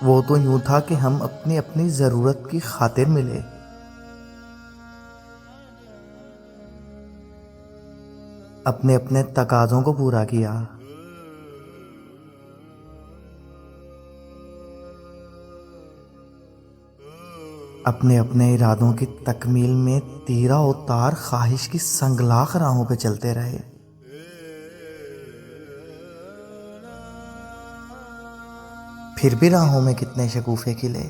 वो तो यूं था कि हम अपनी अपनी ज़रूरत की खातिर मिले। अपने अपने तकाज़ों को पूरा किया। अपने अपने इरादों की तकमील में तीरा उतार ख्वाहिश की संगलाख राहों पे चलते रहे। फिर भी राहों में कितने शगुफे खिले।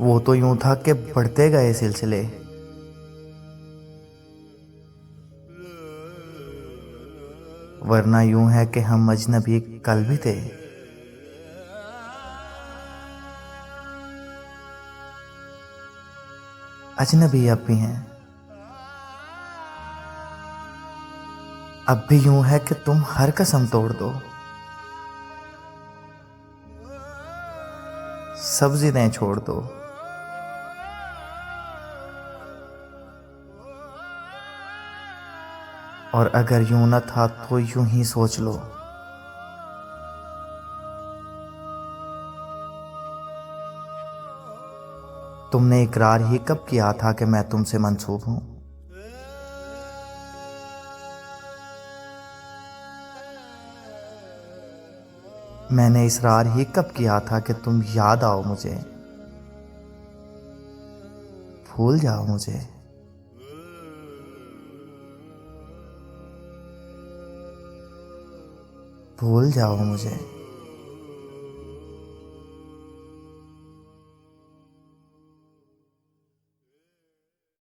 वो तो यूं था कि बढ़ते गए सिलसिले। वरना यूं है कि हम अजनबी कल भी थे। अजनबी अब भी हैं। अब भी यूं है कि तुम हर कसम तोड़ दो, सब जिदें छोड़ दो। और अगर यूं न था तो यूं ही सोच लो। तुमने इकरार ही कब किया था कि मैं तुमसे मंसूब हूं। मैंने इसरार ही कब किया था कि तुम याद आओ मुझे, भूल जाओ मुझे। भूल जाओ मुझे।